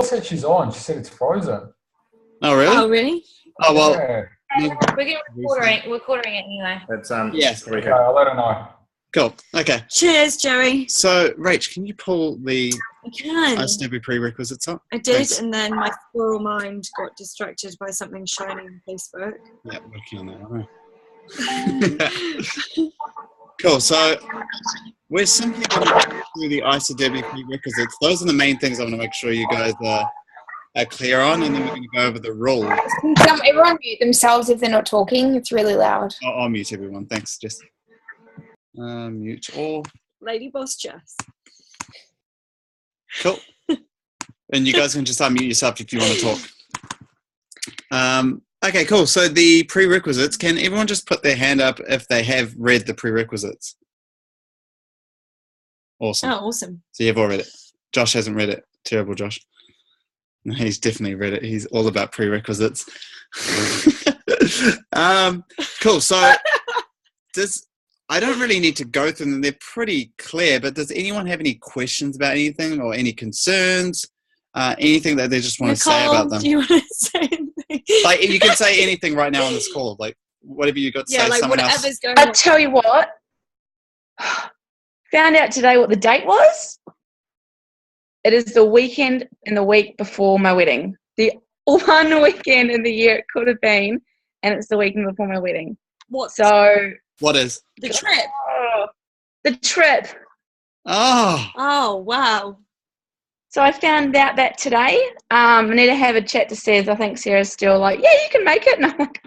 said she's on. She said it's frozen. Oh, really? Oh, really? Oh, well. Yeah. We're recording it anyway. That's Yes. Okay, I'll let her know. Cool. Okay. Cheers, Joey. So, Rach, can you pull the I can. IsaDerby prerequisites up? I did, Thanks. and then my squirrel mind got distracted by something shiny on Facebook. Yeah, working on that. All right. Cool. So, we're simply going to go through the IsaDerby prerequisites. Those are the main things I want to make sure you guys are clear on, and then we're going to go over the rules. Can everyone mute themselves if they're not talking? It's really loud. I'll mute everyone. Thanks, Jess. Mute all. Lady Boss Jess. Cool. And you guys can just unmute yourself if you want to talk. Okay, cool. So the prerequisites, can everyone just put their hand up if they have read the prerequisites? Awesome. Oh, awesome. So you've all read it. Josh hasn't read it. Terrible, Josh. No, he's definitely read it. He's all about prerequisites. Cool. So I don't really need to go through them. They're pretty clear, but does anyone have any questions about anything or any concerns? Anything that they just want to say about them? Do you want to say anything? Like, you can say anything right now on this call. Like, whatever you got to say. Yeah, like someone whatever's else. going on. I'll tell you what. Found out today what the date was. It is the weekend in the week before my wedding. The one weekend in the year it could have been, and it's the weekend before my wedding. What? What is? The trip. The trip. Oh. Oh, wow. So I found out that today. I need to have a chat to Sarah. I think Sarah's still like, yeah, you can make it. And I'm like,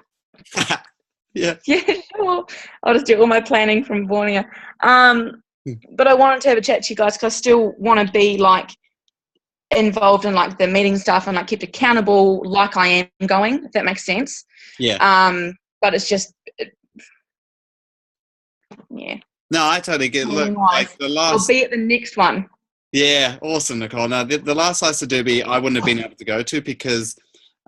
Yeah. yeah, sure. I'll just do all my planning from Borneo. But I wanted to have a chat to you guys because I still want to be like involved in like the meeting stuff and like kept accountable like I am going, if that makes sense. Yeah. But it's just, yeah. No, I totally get it. Look, like the last... I'll be at the next one. Yeah, awesome, Nicole. Now, the last IsaDerby I wouldn't have been able to go to because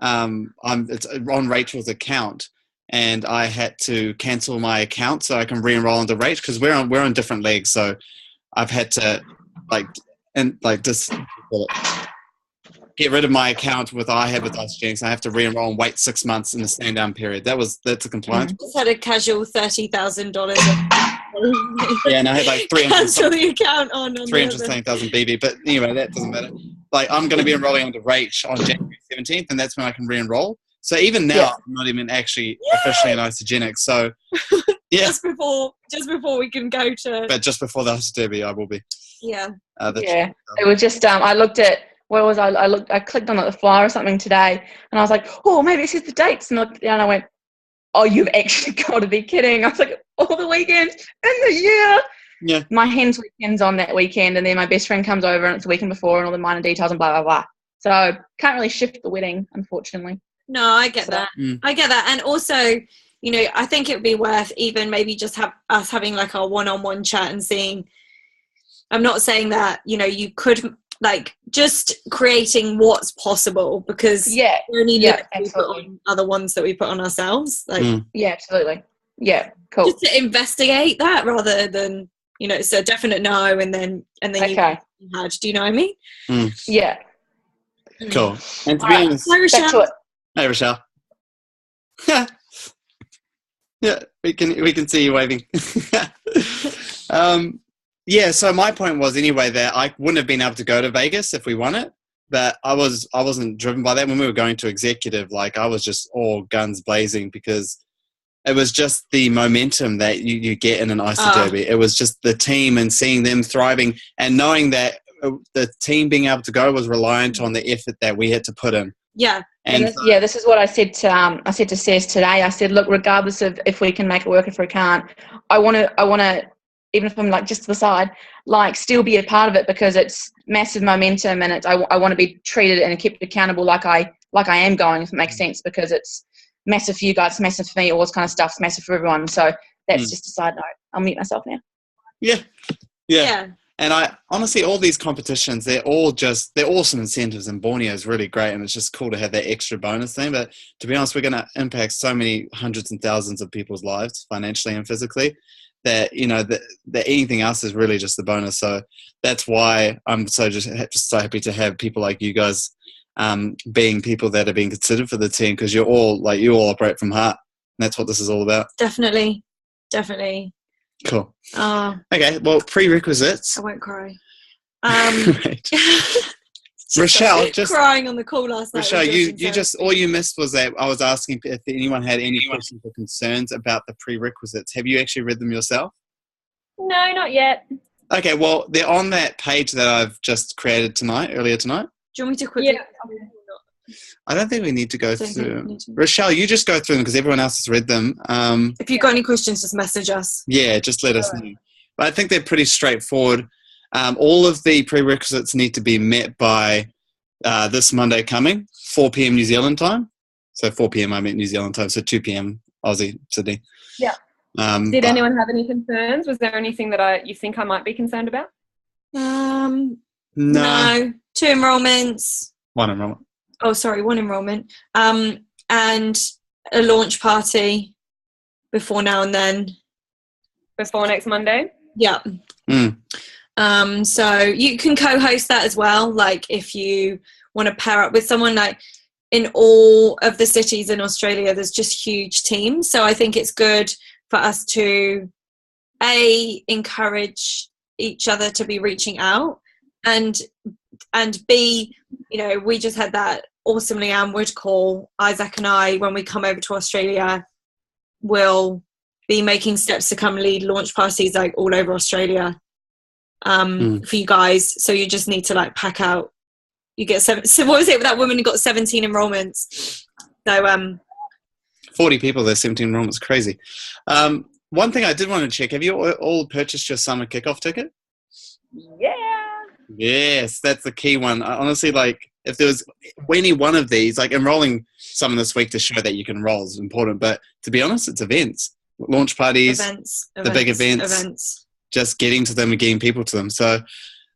it's on Rachel's account, and I had to cancel my account so I can re-enroll into Rach because we're on different legs. So I've had to just get rid of my account with IsaDerby. I have to re-enroll and wait 6 months in the stand-down period. That's a compliance. Just had a casual $30,000. Yeah, and I had like cancel the account on 320,000 BB. But anyway, that doesn't matter. Like, I'm going to be enrolling onto Rach on January 17th, and that's when I can re-enroll. So even now, I'm not even actually officially an IsaGenic. So yeah, just before we can go to. But just before the IsaDerby, I will be. Yeah. It was just I looked at. Where was I? I clicked on the flyer or something today, and I was like, oh, maybe it says the dates. And I looked down and I went, oh, you've actually got to be kidding. I was like, all the weekends in the year. Yeah. My hen's weekend's on that weekend, and then my best friend comes over, and it's the weekend before, and all the minor details and blah, blah, blah. So can't really shift the wedding, unfortunately. No, I get that. I get that. And also, you know, I think it would be worth even maybe just us having like a one-on-one chat and seeing. I'm not saying that, you know, you could like just creating what's possible because we only need to put on other ones that we put on ourselves. Like yeah, absolutely. Yeah, cool. Just to investigate that rather than, you know, it's a definite no and then you had. Do you know what I mean? Yeah. Cool. And to be honest, hi, Rochelle. Hey, Rochelle. Yeah, we can see you waving. Yeah, so my point was anyway that I wouldn't have been able to go to Vegas if we won it, but I wasn't driven by that. When we were going to executive, like I was just all guns blazing because it was just the momentum that you get in an IsaDerby. It was just the team and seeing them thriving and knowing that the team being able to go was reliant on the effort that we had to put in. Yeah. And this is what I said to Cez today. I said, look, regardless of if we can make it work, if we can't, I want to, even if I'm like just to the side, like still be a part of it because it's massive momentum and I want to be treated and kept accountable like I am going, if it makes sense, because it's massive for you guys, massive for me, all this kind of stuff's massive for everyone. So that's just a side note. I'll mute myself now. Yeah. And I honestly, all these competitions, they're awesome incentives, and Borneo is really great, and it's just cool to have that extra bonus thing. But to be honest, we're going to impact so many hundreds and thousands of people's lives financially and physically that, you know, that anything else is really just the bonus. So that's why I'm so happy to have people like you guys being people that are being considered for the team, because you all operate from heart. And that's what this is all about. Definitely. Cool. Okay, well, prerequisites. I won't cry. Right. Rochelle, just crying on the call last night. Rochelle, you just, all you missed was that I was asking if anyone had any questions or concerns about the prerequisites. Have you actually read them yourself? No, not yet. Okay, well, they're on that page that I've just created earlier tonight. Do you want me to quickly? Yeah. I don't think we need to go through. Rochelle, you just go through them because everyone else has read them. If you've got any questions, just message us. Yeah, just let us know. But I think they're pretty straightforward. All of the prerequisites need to be met by this Monday coming, 4 p.m. New Zealand time. So 4 p.m. I meant New Zealand time, so 2 p.m. Aussie, Sydney. Yeah. Did anyone have any concerns? Was there anything that you think I might be concerned about? No. 2 enrollments. 1 enrollment. Oh, sorry, 1 enrollment. And a launch party before now and then. Before next Monday? Yeah. So you can co-host that as well. Like if you want to pair up with someone, like in all of the cities in Australia, there's just huge teams. So I think it's good for us to encourage each other to be reaching out, and B, we just had that awesome Leanne Wood call. Isaac and I, when we come over to Australia, will be making steps to come lead launch parties like all over Australia for you guys. So you just need to like pack out. You get 7. So what was it? That woman got 17 enrollments. So 40 people. There's 17 enrollments. Crazy. One thing I did want to check: have you all purchased your summer kickoff ticket? Yeah. Yes, that's the key one. I honestly, like, if there was any one of these, like enrolling someone this week to show that you can enroll is important. But to be honest, it's events, launch parties, the big events, just getting to them and getting people to them. So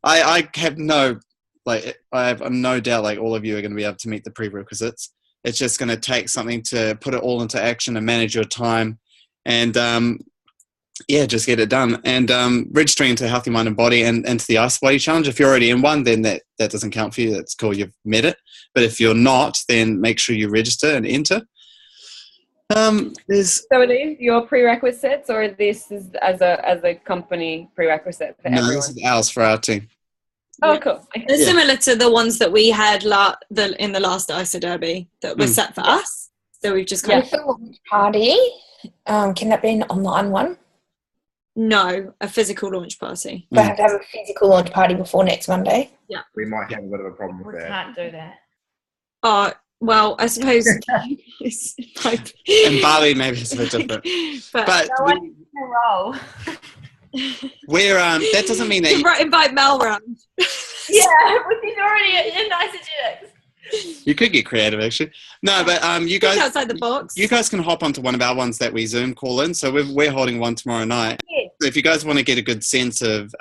I have no doubt, like, all of you are going to be able to meet the prerequisites. It's just going to take something to put it all into action and manage your time, and just get it done. And registering to Healthy Mind and Body and to the IsaBody Challenge. If you're already in one, then that doesn't count for you. That's cool, you've met it. But if you're not, then make sure you register and enter. So it is your prerequisites, or this is as a company prerequisite for everyone? No, this is ours for our team. Oh, cool. They're similar to the ones that we had in the last IsaDerby that were set for us. So we've just With the launch party, can that be an online one? No, a physical launch party. They have to have a physical launch party before next Monday. Yeah. We might have a bit of a problem with We that. can't do that. Well, I suppose In Bali, maybe it's a bit different. But No one can roll. we're that doesn't mean that You invite Mel round. Yeah, he's already in IsaDerby. you could get creative, actually. No, but you Think guys outside the box. You guys can hop onto one of our ones that we Zoom call in. So we're holding one tomorrow night. Yeah. So if you guys want to get a good sense of,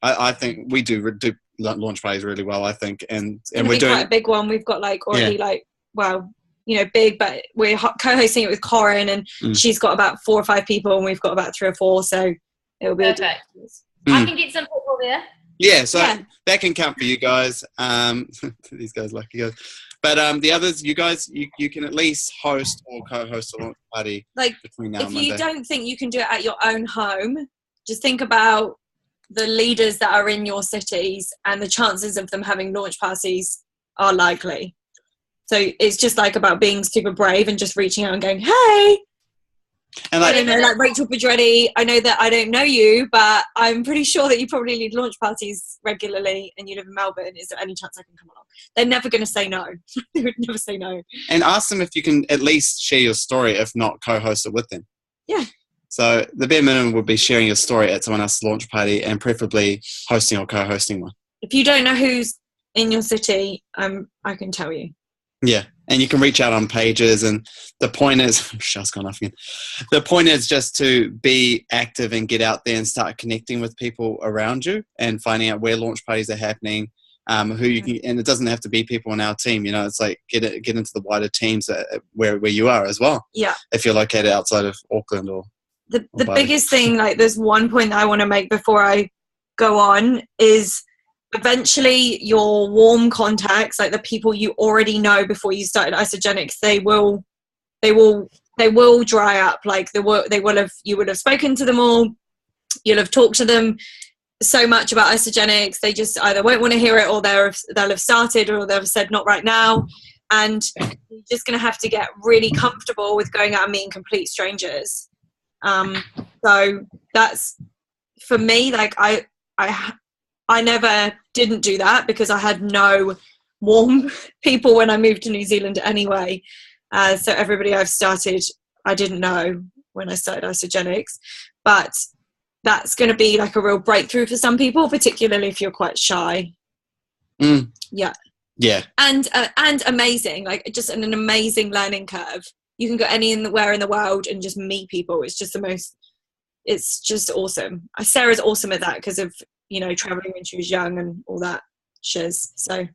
I think we do launch parties really well, I think. And we're doing quite a big one. We've got big, but we're co-hosting it with Corin, and she's got about 4 or 5 people, and we've got about 3 or 4. So it'll be perfect. I can get some people there. Yeah, so that can count for you guys. These guys, lucky guys. But the others, you guys, you can at least host or co-host a launch party between now and Monday. If you don't think you can do it at your own home, just think about the leaders that are in your cities, and the chances of them having launch parties are likely. So it's just about being super brave and just reaching out and going, hey. And I don't know, like Rachel Pedretti, I know that I don't know you, but I'm pretty sure that you probably lead launch parties regularly and you live in Melbourne. Is there any chance I can come along? They're never going to say no. They would never say no. And ask them if you can at least share your story, if not co-host it with them. Yeah. So the bare minimum would be sharing your story at someone else's launch party, and preferably hosting or co-hosting one. If you don't know who's in your city, I can tell you. Yeah, and you can reach out on pages, and the point is, Michelle's gone off again. The point is just to be active and get out there and start connecting with people around you and finding out where launch parties are happening, who you can, and it doesn't have to be people on our team. It's like get into the wider teams where you are as well. Yeah. If you're located outside of Auckland or the biggest thing, there's one point that I want to make before I go on, is eventually your warm contacts, like the people you already know before you started Isogenics, they will dry up. Like you would have spoken to them all, you'll have talked to them so much about Isogenics, they just either won't want to hear it, or they'll have started, or they'll have said not right now. And you're just going to have to get really comfortable with going out and meeting complete strangers. So that's, for me, like I never didn't do that because I had no warm people when I moved to New Zealand anyway. So everybody I've started, I didn't know when I started Isogenics. But that's going to be like a real breakthrough for some people, particularly if you're quite shy. Yeah. Yeah. And amazing, like just an amazing learning curve. You can go anywhere in the world and just meet people. It's just it's just awesome. Sarah's awesome at that because of, traveling when she was young and all that shiz. So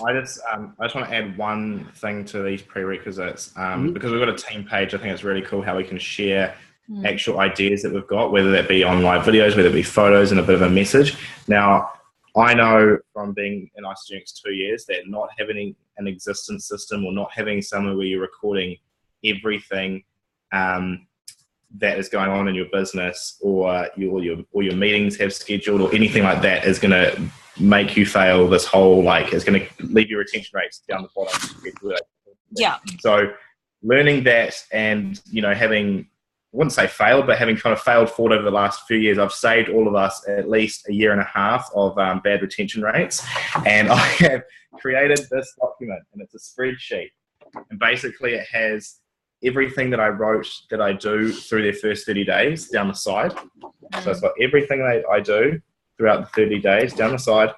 I just want to add one thing to these prerequisites because we've got a team page. I think it's really cool how we can share actual ideas that we've got, whether that be on live videos, whether it be photos and a bit of a message. Now, I know from being in Isogenics 2 years that not having an existent system or not having somewhere where you're recording everything that is going on in your business or your meetings have scheduled or anything like that is going to make you fail this whole, it's going to leave your retention rates down the bottom. yeah. So learning that and, having, I wouldn't say failed, but having kind of failed forward over the last few years, I've saved all of us at least a year and a half of bad retention rates. And I have created this document, and it's a spreadsheet. And basically it has everything that I wrote that I do through their first 30 days down the side. So it's got everything that I do throughout the 30 days down the side.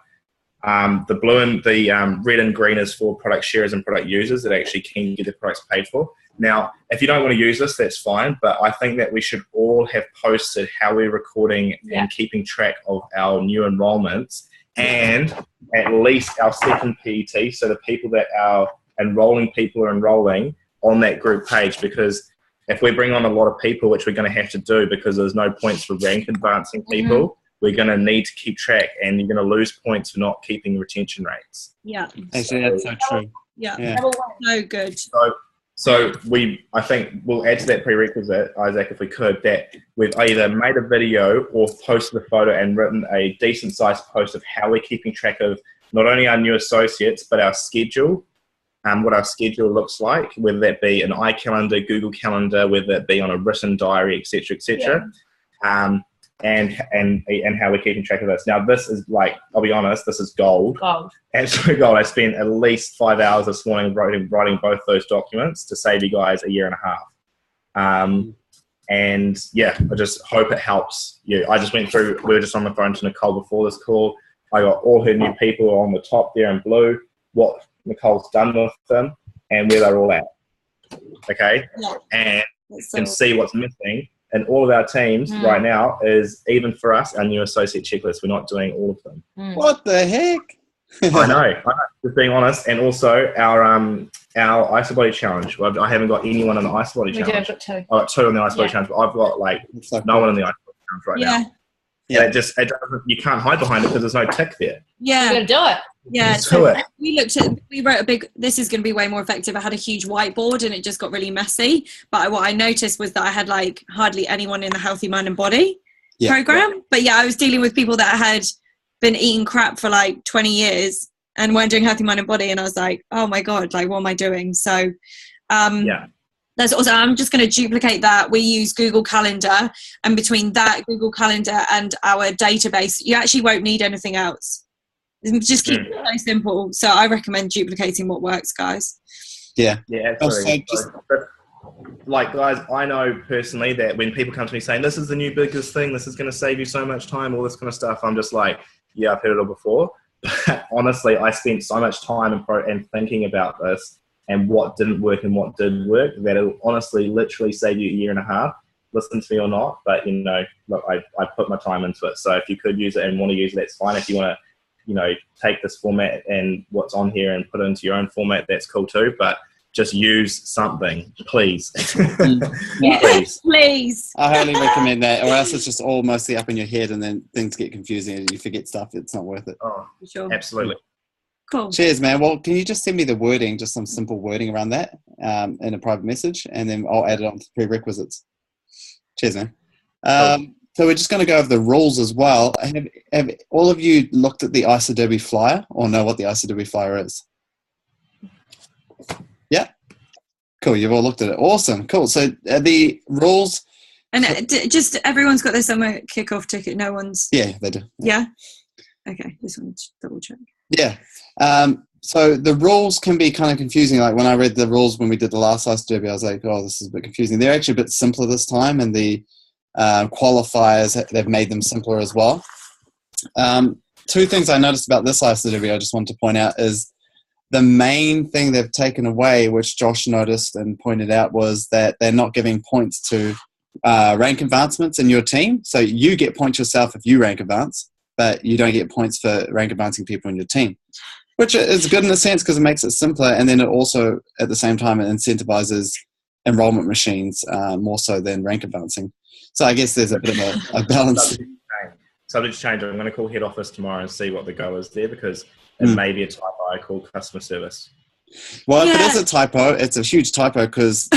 The blue and the red and green is for product sharers and product users that actually can get their products paid for. Now, if you don't want to use this, that's fine. But I think that we should all have posted how we're recording and keeping track of our new enrollments and at least our second PET. So the people that our enrolling people are enrolling on that group page, because if we bring on a lot of people, which we're going to have to do because there's no points for rank advancing people, we're going to need to keep track, and you're going to lose points for not keeping retention rates. Yeah. Actually, that's so true. Yeah. So good. So I think we'll add to that prerequisite, Isaac, if we could, that we've either made a video or posted a photo and written a decent sized post of how we're keeping track of not only our new associates, but our schedule, what our schedule looks like, whether that be an iCalendar, Google Calendar, whether that be on a written diary, etc., etc. And how we're keeping track of this. Now, this is I'll be honest, this is gold. Absolute gold. I spent at least 5 hours this morning writing both those documents to save you guys a year and a half. And yeah, I just hope it helps you. I just went through, we were just on the phone to Nicole before this call. I got all her new people on the top there in blue, what Nicole's done with them, and where they're all at. Okay? Yeah. And you can see what's missing. And all of our teams right now is, even for us, our new associate checklist. We're not doing all of them. What the heck? I know. Just being honest. And also our IsaBody challenge. I haven't got anyone on the IsaBody challenge. I've got two. I've got two on the IsaBody challenge, but I've got no one on the IsaBody challenge right now. Yeah. It doesn't, you can't hide behind it because there's no tick there. Yeah. You're going to do it. Yeah, so we wrote a big, this is going to be way more effective. I had a huge whiteboard and it just got really messy. But what I noticed was that I had hardly anyone in the Healthy Mind and Body program. But I was dealing with people that had been eating crap for 20 years and weren't doing Healthy Mind and Body. And I was like, oh my God, what am I doing? So that's also, I'm just going to duplicate that. We use Google Calendar, and between that Google Calendar and our database, you actually won't need anything else. Just keep it so simple. So I recommend duplicating what works, guys. Yeah, absolutely. Guys, I know personally that when people come to me saying, this is the new biggest thing, this is going to save you so much time, all this kind of stuff, I'm just like, yeah, I've heard it all before. But honestly, I spent so much time and thinking about this and what didn't work and what did work, that it'll honestly literally save you a year and a half. Listen to me or not, but look, I put my time into it. So if you could use it and want to use it, that's fine. If you want to take this format and what's on here and put it into your own format, that's cool too. But just use something, please. Yeah. Please. Please. I highly recommend that, or else it's just all mostly up in your head and then things get confusing and you forget stuff. It's not worth it. Oh, Sure. absolutely. Cool. Cheers, man. Well, can you just send me the wording, just some simple wording around that in a private message, and then I'll add it on to prerequisites. Cheers, man. So we're just going to go over the rules as well. Have all of you looked at the IsaDerby flyer or know what the IsaDerby flyer is? Yeah? Cool. You've all looked at it. Awesome. Cool. So the rules... And just everyone's got their summer kickoff ticket. No one's... Yeah, they do. Yeah? Okay. This one's double check. Yeah. So the rules can be kind of confusing. Like when I read the rules when we did the last IsaDerby, I was like, oh, this is a bit confusing. They're actually a bit simpler this time, and the qualifiers, they've made them simpler as well. Two things I noticed about this IsaDerby I just want to point out is the main thing they've taken away, which Josh noticed and pointed out, was that they're not giving points to rank advancements in your team. So you get points yourself if you rank advance, but you don't get points for rank advancing people in your team, which is good in a sense because it makes it simpler, and then it also, at the same time, it incentivizes enrollment machines more so than rank advancing. So I guess there's a bit of a balance. Subject to change. I'm going to call head office tomorrow and see what the go is there, because it may be a typo. I call customer service. Well, if it is a typo, it's a huge typo because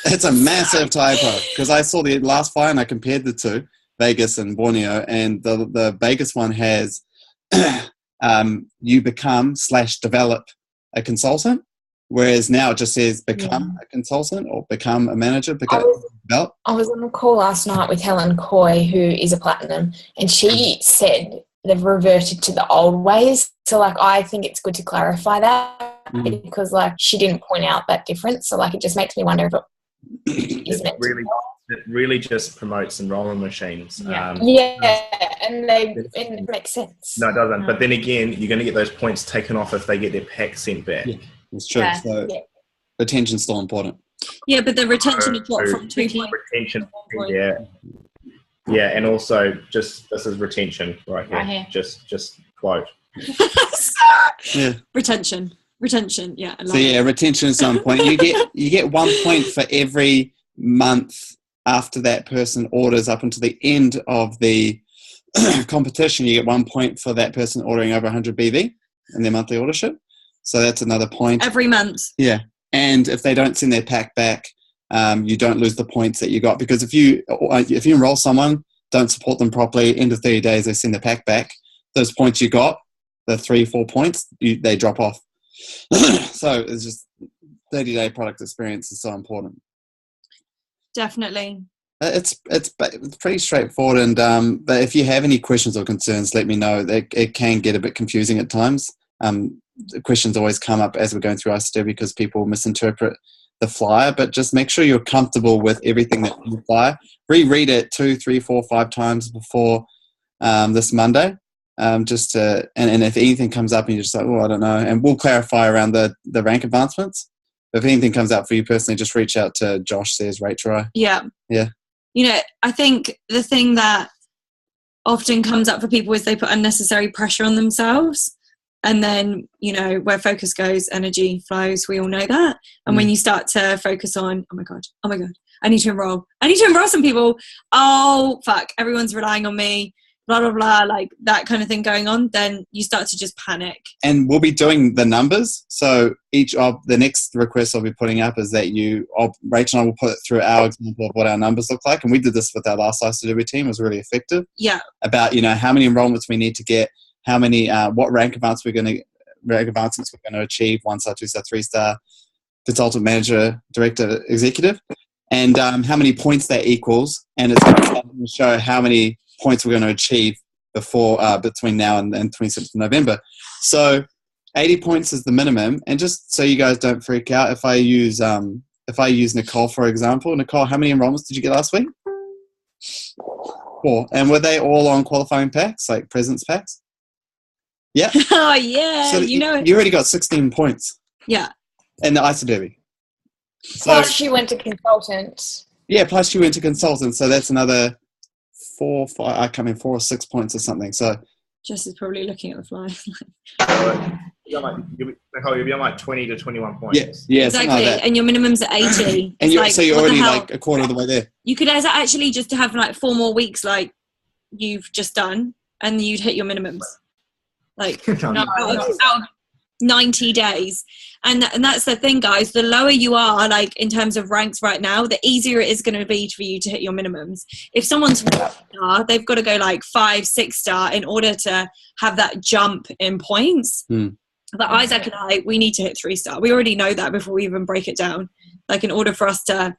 it's a massive typo. Because I saw the last flyer and I compared the two, Vegas and Borneo, and the Vegas one has you become/develop a consultant, whereas now it just says become a consultant or become a manager. I was on a call last night with Helen Coy, who is a platinum, and she said they've reverted to the old ways. So, like, I think it's good to clarify that because, like, she didn't point out that difference. So, like, it just makes me wonder if it is meant to. It really just promotes enrollment machines. And it makes sense. No, it doesn't. But then again, you're going to get those points taken off if they get their pack sent back. Yeah, that's true. Yeah. So retention's still important. Yeah, but the retention is dropped from 2 points. Retention, yeah, and also this is retention right here. Just quote. Yeah. Retention. Yeah. I love So yeah, retention is so important. You get 1 point for every month after that person orders up until the end of the competition. You get 1 point for that person ordering over 100 BV in their monthly ordership. So that's another point. every month. Yeah. And if they don't send their pack back, you don't lose the points that you got. Because if you enroll someone, don't support them properly, end of 30 days, they send their pack back, those points you got, the 3-4 points, they drop off. So it's just 30-day product experience is so important. Definitely. It's pretty straightforward, and but if you have any questions or concerns, let me know. It can get a bit confusing at times. The questions always come up as we're going through IsaDerby because people misinterpret the flyer, but just make sure you're comfortable with everything that's in the flyer. Reread it 2, 3, 4, 5 times before this Monday. And if anything comes up and you're just like, oh, I don't know, and we'll clarify around the rank advancements. If anything comes out for you personally, just reach out to Josh, says Rachel. Yeah. You know, I think the thing that often comes up for people is they put unnecessary pressure on themselves. And then, you know, where focus goes, energy flows. We all know that. And when you start to focus on, oh my God, I need to enroll some people. Oh, fuck, everyone's relying on me, blah, blah, blah, like that kind of thing going on. Then you start to just panic. And we'll be doing the numbers. So each of the next request I'll be putting up is that Rachel and I will put it through our example of what our numbers look like. And we did this with our last IsaDerby team. It was really effective. Yeah. About, how many enrollments we need to get, how many, what rank advancements we're going to achieve, 1-star, 2-star, 3-star, consultant, manager, director, executive, and how many points that equals. And it's going to show how many points we're going to achieve between now and 26th of November. So 80 points is the minimum. And just so you guys don't freak out, if I use Nicole, for example. Nicole, how many enrollments did you get last week? 4. And were they all on qualifying packs, like presence packs? Yeah. Oh, yeah. So you already got 16 points. Yeah. In the IsaDerby. Plus she went to consultant. Yeah, plus she went to consultant. So that's another 4 or 6 points or something. So Jess is probably looking at the fly. Nicole, you'll be on like 20 to 21 points. Yeah, exactly. something like that. And your minimum's at 80. And It's so you're what the already hell? like a quarter of the way there. You could actually just have like 4 more weeks like you've just done, and you'd hit your minimums. Like No, out of 90 days. And that's the thing, guys. The lower you are, like in terms of ranks right now, the easier it is going to be for you to hit your minimums. If someone's 4-star, they've got to go like 5-6-star in order to have that jump in points. But Isaac and I, we need to hit 3-star. We already know that before we even break it down. Like in order for us to,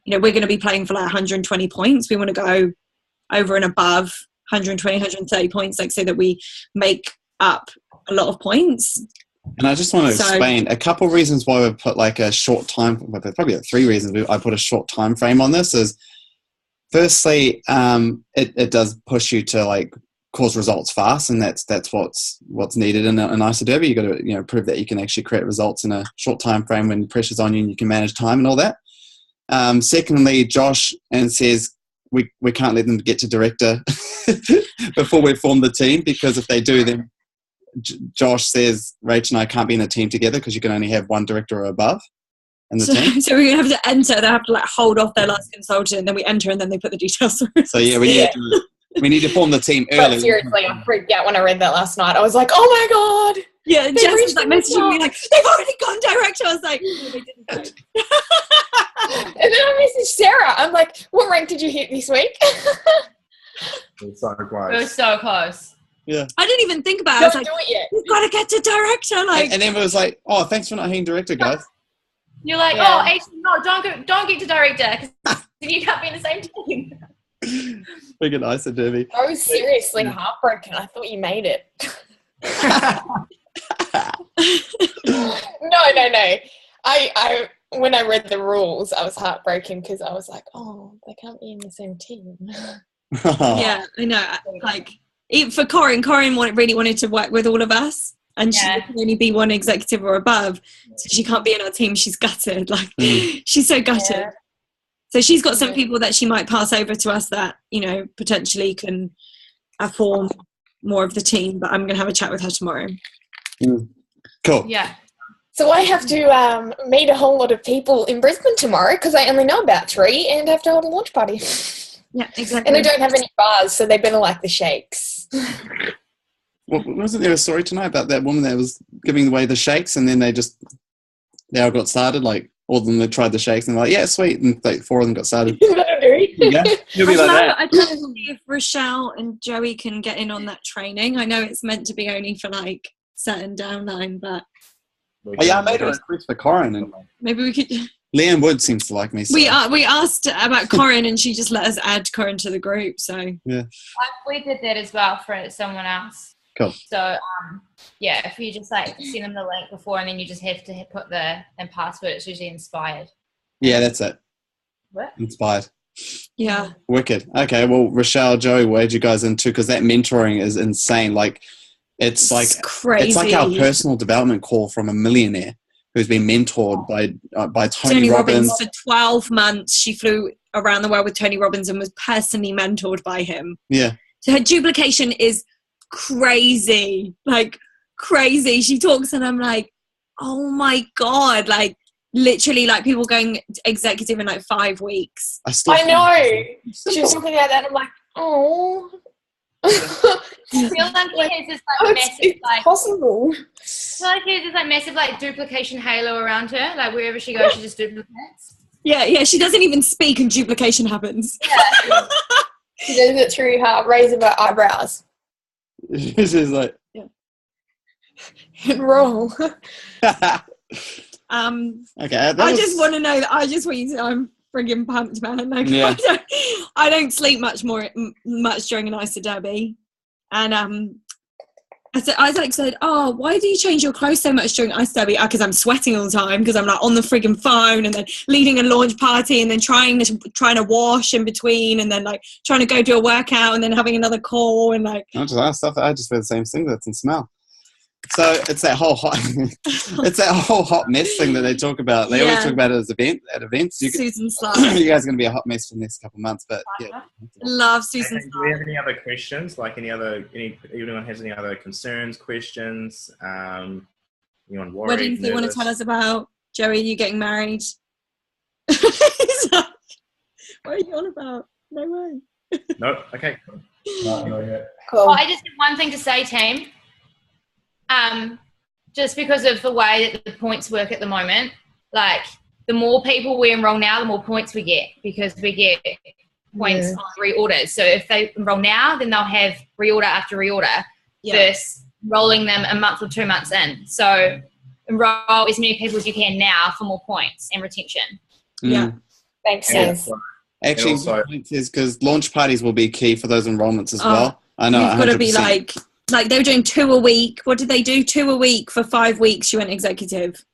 we're going to be playing for like 120 points. We want to go over and above 120, 130 points, like so that we make up a lot of points. And I just want to explain a couple of reasons why we've put like a short time, probably 3 reasons I put a short time frame on this is, firstly, it does push you to like cause results fast, and that's what's needed in IsaDerby. You've got to prove that you can actually create results in a short time frame when pressure's on you and you can manage time and all that. Secondly, Josh says we can't let them get to director before we form the team, because if they do, then Josh says Rach and I can't be in a team together because you can only have one director or above in the team. So we're going to have to enter. They have to like hold off their last consultant, and then we enter, and then they put the details through. So yeah, we need to form the team early. But seriously, I freaked out when I read that last night. I was like, oh my God. Yeah, Jess was like messaging me like, they've already gone director. I was like, no, they didn't. And then I messaged Sarah. I'm like, what rank did you hit this week? It's so close. It was so close. Yeah. I didn't even think about it. I was like, do it yet. we've got to get to director. Like, and then it was like, oh, thanks for not hitting director, guys. You're like, Yeah. no, don't get to director because you can't be in the same team. Freaking IsaDerby. I was seriously heartbroken. I thought you made it. No. I when I read the rules, I was heartbroken because I was like, oh, they can't be in the same team. yeah, I know. Like, even for Corinne really wanted to work with all of us, and she can only be one executive or above, so she can't be in our team. She's gutted. Like, she's so gutted. Yeah. So she's got some people that she might pass over to us that, potentially can form more of the team, but I'm going to have a chat with her tomorrow. Cool. Yeah. So I have to meet a whole lot of people in Brisbane tomorrow because I only know about 3 and have to hold a launch party. Yeah, exactly. And I don't have any bars, so they better like the shakes. Well, wasn't there a story tonight about that woman that was giving away the shakes, and then they all got started, like all of them that tried the shakes and they're like, yeah, sweet, and like 4 of them got started. Yeah, you'll be like that. I'd love to see if Rochelle and Joey can get in on that training. I know it's meant to be only for like certain downline, but I made a request for Corinne, and maybe we could. Leanne Wood seems to like me. So. We asked about Corinne, and she just let us add Corinne to the group. So yeah, We did that as well for someone else. Cool. So if you just like send them the link before, and then you just have to put and password, it's usually inspired. Yeah, that's it. What? Inspired. yeah. Wicked. Okay, well, Rochelle, Joey, where'd you guys into? Because that mentoring is insane. Like, it's crazy. It's like our personal development call from a millionaire who's been mentored by Tony Robbins. For 12 months. She flew around the world with Tony Robbins and was personally mentored by him. Yeah. So her duplication is crazy. Like, crazy. She talks and I'm like, oh my God. Like, literally, like, people going executive in like 5 weeks. I know. She was talking about that and I'm like, oh. I feel like his is like massive, it's like possible. I feel like his is like massive, like duplication halo around her. Like wherever she goes, she just duplicates. Yeah. She doesn't even speak, and duplication happens. Yeah. She does it through her raise of her eyebrows. She's like, And roll. okay. I just want to know that. I just want you to know I'm friggin' pumped, man. Like, Yeah. I don't sleep much during an IsaDerby. And Isaac said, oh, why do you change your clothes so much during IsaDerby? Because I'm sweating all the time, because I'm like on the friggin' phone and then leading a launch party and then trying to wash in between and then like trying to go do a workout and then having another call and like. Not just that stuff. I just wear the same singlets and smell. So it's that whole hot mess thing that they talk about. They always talk about it at events. Susan Sly. You guys are going to be a hot mess for the next couple of months, but yeah. Love Susan Do we have any other questions? Like anyone has any other concerns, questions? anyone worried? Weddings they want to nervous? tell us about. Joey, you getting married? He's like, what are you on about? No way. No? Okay. No, yeah. Cool. Well, I just have one thing to say, team. Just because of the way that the points work at the moment, like the more people we enroll now, the more points we get because we get points on reorders. So if they enroll now, then they'll have reorder after reorder versus rolling them a month or 2 months in. So enroll as many people as you can now for more points and retention. Yeah. Makes sense. Actually, also- because launch parties will be key for those enrollments as well. I know. You've got to 100%. be like they were doing 2 a week. What did they do? 2 a week for 5 weeks. You went executive.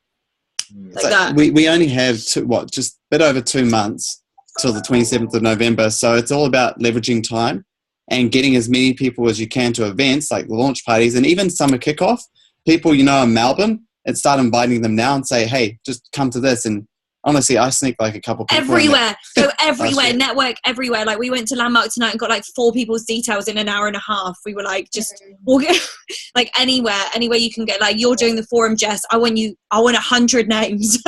Like So that. we only have just a bit over 2 months till the 27th of November. So it's all about leveraging time and getting as many people as you can to events like the launch parties and even summer kickoff. People in Melbourne, and start inviting them now and say, hey, just come to this. And honestly, I sneak like a couple people Everywhere. Go everywhere. year. Network everywhere. Like we went to Landmark tonight and got like 4 people's details in an hour and a half. We were like just walking like anywhere you can get. Like you're doing the forum, Jess. I want 100 names.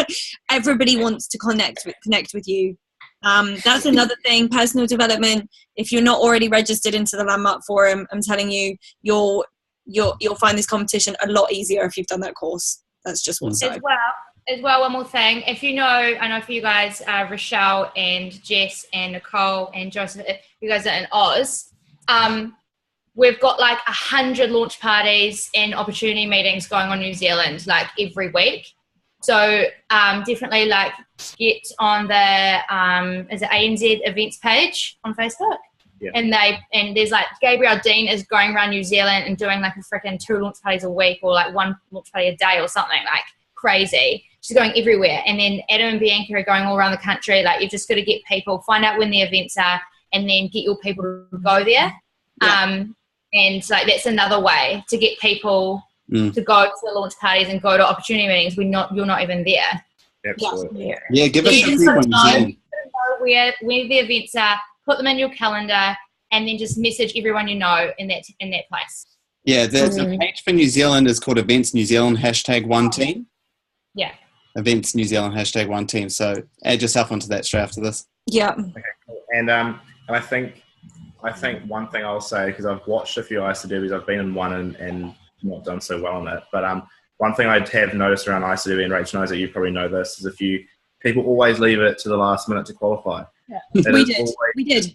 Everybody wants to connect with you. That's another thing, personal development. If you're not already registered into the Landmark forum, I'm telling you, you'll find this competition a lot easier if you've done that course. That's just one side. As well, one more thing. If you know, I know for you guys, Rochelle and Jess and Nicole and Joseph, if you guys are in Oz, we've got like 100 launch parties and opportunity meetings going on in New Zealand, like every week. So definitely like get on the is it ANZ events page on Facebook. Yeah. And there's like Gabrielle Dean is going around New Zealand and doing like a freaking 2 launch parties a week or like 1 launch party a day or something like crazy. She's going everywhere. And then Adam and Bianca are going all around the country. Like you've just got to get people, find out when the events are and then get your people to go there. Yeah. And like that's another way to get people to go to the launch parties and go to opportunity meetings when you're not even there. Absolutely. Yeah, give us You a can free sort one. of know where the events are, put them in your calendar, and then just message everyone you know in that place. Yeah, the page for New Zealand is called Events New Zealand #1team. Yeah. Events New Zealand #1team. So add yourself onto that straight after this. Yeah. Okay, cool. And I think one thing I'll say, because I've watched a few IsaDerbys, I've been in one and not done so well on it. But one thing I have noticed around IsaDerby, and Rachel knows that you probably know this, is a few people always leave it to the last minute to qualify. Yeah. We did.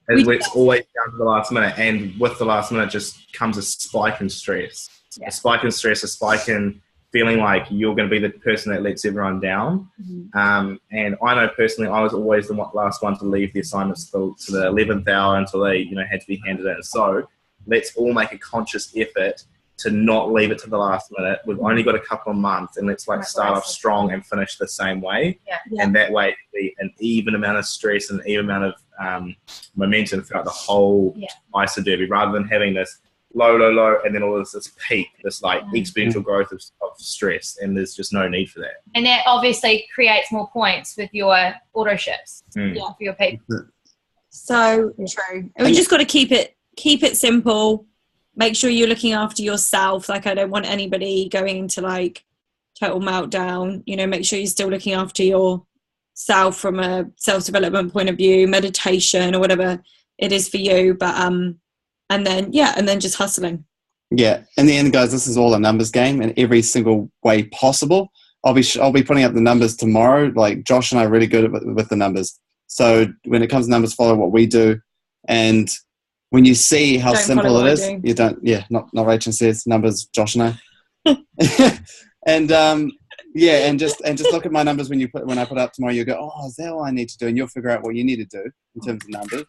It's always down to the last minute, and with the last minute just comes a spike in stress. Yeah. A spike in stress, a spike in feeling like you're going to be the person that lets everyone down. Mm-hmm. And I know personally, I was always the last one to leave the assignments to the 11th hour until they, had to be handed in. So let's all make a conscious effort to not leave it to the last minute. We've only got a couple of months, and let's start off strong and finish the same way. Yeah. And that way it'll be an even amount of stress and an even amount of momentum throughout the whole IsaDerby, rather than having this low, and then all this peak, this exponential growth of stress, and there's just no need for that. And that obviously creates more points with your auto shifts for your people. So true. And we just got to keep it simple. Make sure you're looking after yourself. Like I don't want anybody going into like total meltdown. Make sure you're still looking after yourself from a self-development point of view, meditation or whatever it is for you. But and then just hustling. Yeah. In the end, guys, this is all a numbers game in every single way possible. I'll be putting up the numbers tomorrow. Like Josh and I are really good with the numbers. So when it comes to numbers, follow what we do. And when you see how simple it is, you don't, not Rachel says numbers, Josh and I. and and just look at my numbers when I put up tomorrow. You go, oh, is that all I need to do? And you'll figure out what you need to do in terms of numbers.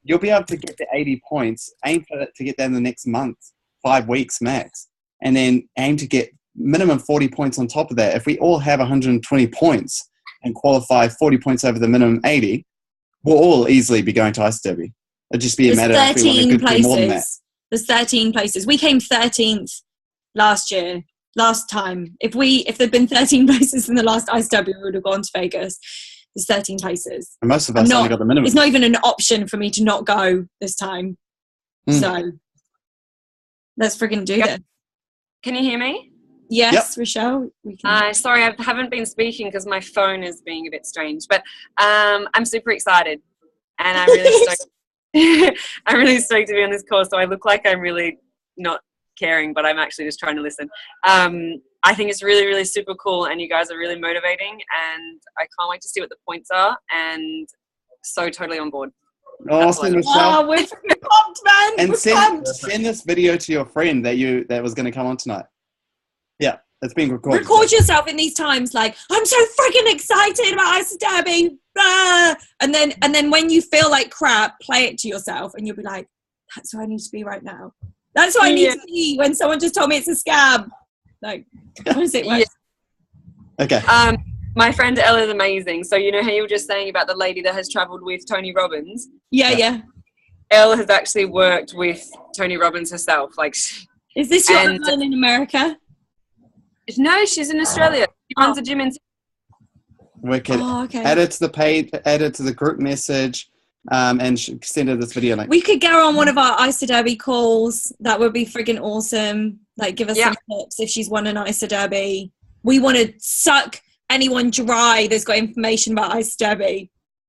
You'll be able to get to 80 points, aim to get that in the next month, 5 weeks max, and then aim to get minimum 40 points on top of that. If we all have 120 points and qualify 40 points over the minimum 80, we'll all easily be going to IsaDerby. It'd just be a matter of if we want a good more than that. There's 13 places. We came 13th last time. If there'd been 13 places in the last IsaDerby, we would have gone to Vegas. There's 13 places. And most of us only got the minimum. It's not even an option for me to not go this time. So let's freaking do this. Can you hear me? Yes, Rochelle. We can. Sorry, I haven't been speaking because my phone is being a bit strange, but I'm super excited, and I'm really stoked. I'm really stoked to be on this course. So I look like I'm really not caring, but I'm actually just trying to listen. I think it's really, really super cool, and you guys are really motivating, and I can't wait to see what the points are, and so totally on board. Awesome, Michelle. Oh, we're pumped, man. And we're pumped. send this video to your friend that was going to come on tonight. Yeah, it's being recorded. Record yourself in these times, like, I'm so freaking excited about IsaDerby. And then when you feel like crap, play it to yourself, and you'll be like, that's who I need to be right now. That's what I need to be when someone just told me it's a scam. Like, how does it work? Okay. My friend Elle is amazing. So you know how you were just saying about the lady that has travelled with Tony Robbins? Yeah. Elle has actually worked with Tony Robbins herself. Like, is this your woman in America? No, she's in Australia. She runs a gym in. Wicked. Oh, okay. Add it to the page. Add it to the group message. And send her this video link. We could get her on one of our IsaDerby calls. That would be friggin' awesome. Like, give us some tips if she's won an IsaDerby. We want to suck anyone dry that's got information about IsaDerby.